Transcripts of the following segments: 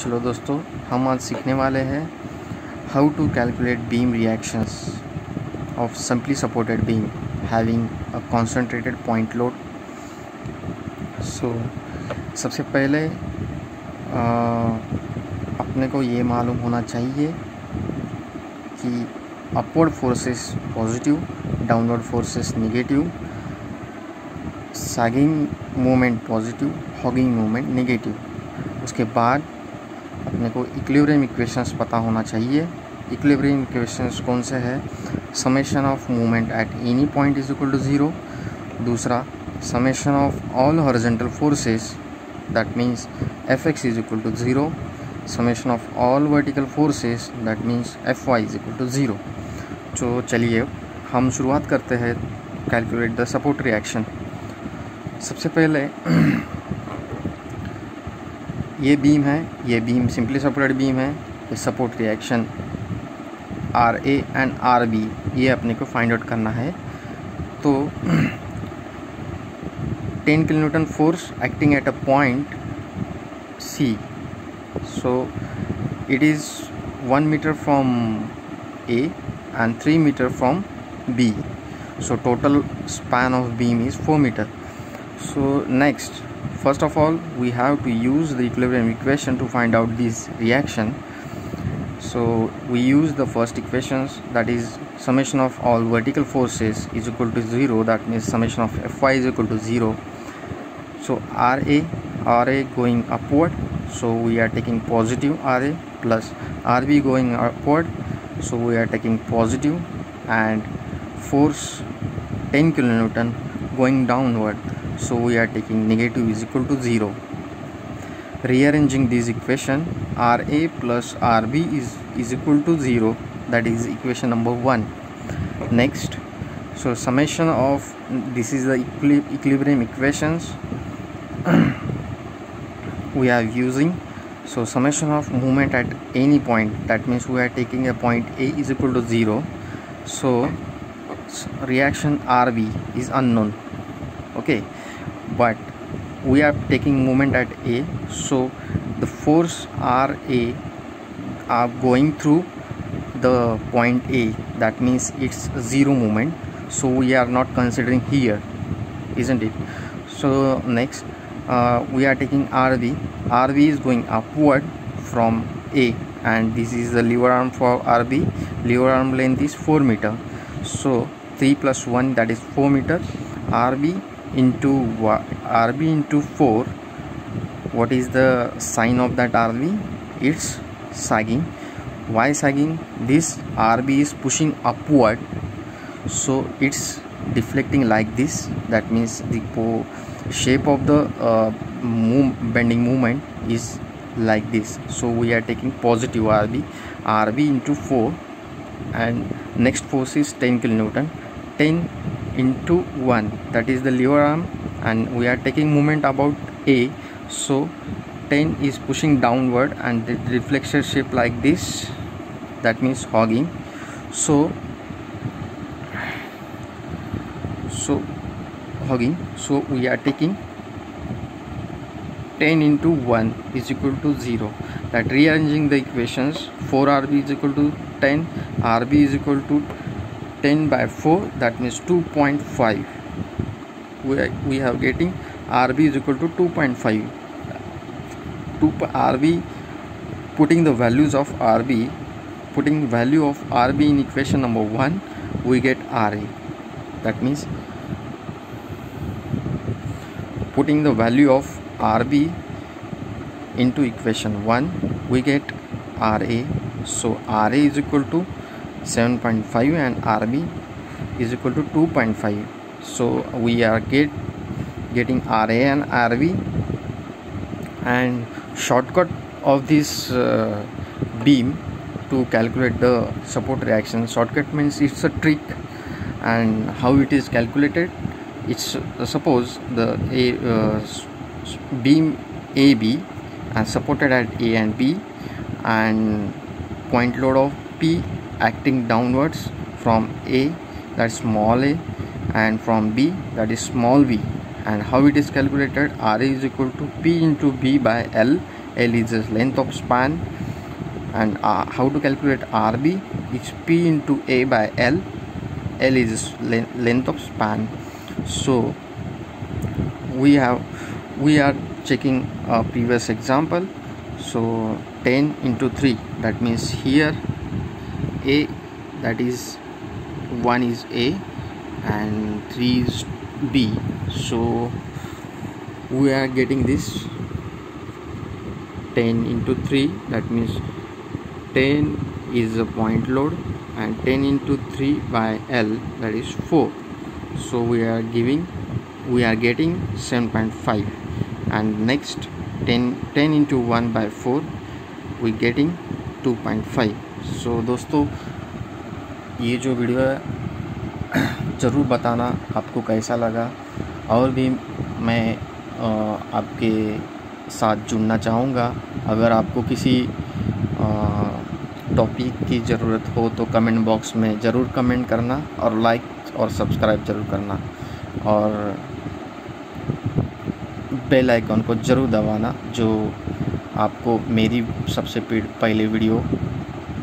चलो दोस्तों, हम आज सीखने वाले हैं how to calculate beam reactions of simply supported beam having a concentrated point load. सबसे पहले अपने को ये मालूम होना चाहिए कि upward forces positive, downward forces negative, sagging moment positive, hogging moment negative. उसके बाद अपने को इक्विलिब्रियम इक्वेशंस पता होना चाहिए। इक्विलिब्रियम इक्वेशंस कौन से है? Summation of moment at any point is equal to 0। दूसरा, summation of all horizontal forces, that means Fx is equal to 0। Summation of all vertical forces, that means Fy is equal to 0। तो चलिए हम शुरुआत करते हैं calculate the support reaction. सबसे पहले ये बीम है, ये बीम सिंपली सपोर्टेड बीम है। ये support reaction RA and RB ये अपने को फाइंड आउट करना है। तो 10 kN force acting at a point C, so it is 1 meter from A and 3 meter from B, so total span of beam is 4 meter. So next, first of all we have to use the equilibrium equation to find out this reaction. So we use the first equations, that is summation of all vertical forces is equal to 0, that means summation of Fy is equal to 0. So RA going upward, so we are taking positive RA, plus RB going upward, so we are taking positive, and force 10 kN going downward, so we are taking negative is equal to 0. Rearranging this equation, RA plus RB is equal to 0, that is equation number 1. Next, so summation of, this is the equilibrium equations we are using. So summation of movement at any point, that means we are taking a point A is equal to 0, so reaction RB is unknown, okay, but we are taking moment at A, so the force RA are going through the point A, that means it's 0 moment, so we are not considering here, isn't it? So next, we are taking RB is going upward from A, and this is the lever arm for RB. Lever arm length is 4 meter, so 3 plus 1, that is 4 meter. RB into 4, what is the sign of that RB? It's sagging. Why sagging? This RB is pushing upward, so it's deflecting like this, that means the shape of the bending movement is like this, so we are taking positive RB into 4, and next force is 10 kN. 10 into 1, that is the lever arm, and we are taking moment about A, so 10 is pushing downward and the reflection shape like this, that means hogging. So hogging, so we are taking 10 into 1 is equal to 0. That rearranging the equations, 4RB is equal to 10, RB is equal to 10 by 4, that means 2.5. we have getting RB is equal to 2.5. RB, putting the values of RB, putting value of RB in equation number 1, we get RA. That means putting the value of RB into equation 1, we get RA. So RA is equal to 7.5 and RB is equal to 2.5. So we are getting RA and RB. And shortcut of this beam to calculate the support reaction, shortcut means it's a trick. And how it is calculated? It's suppose the beam AB and supported at A and B, and point load of P acting downwards from A, that's small a, and from B, that is small b. And how it is calculated? RA is equal to P into B by L L is the length of span, and how to calculate RB? It's P into A by L. L is length of span. So we are checking a previous example. So 10 into 3, that means here A, that is 1 is A and 3 is B. So we are getting this 10 into 3, that means 10 is the point load, and 10 into 3 by L, that is 4. So we are getting 7.5, and next 10 into 1 by 4, we getting 2.5. सो दोस्तों, ये जो video है ज़रूर बताना आपको कैसा लगा, और भी मैं आपके साथ जुड़ना चाहूँगा। अगर आपको किसी टॉपिक की ज़रूरत हो तो कमेंट बॉक्स में ज़रूर कमेंट करना, और लाइक और सब्सक्राइब ज़रूर करना, और बेल आइकन को ज़रूर दबाना, जो आपको मेरी सबसे पहले वीडियो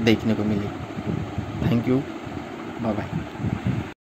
देखने को मिली। Thank you, bye bye.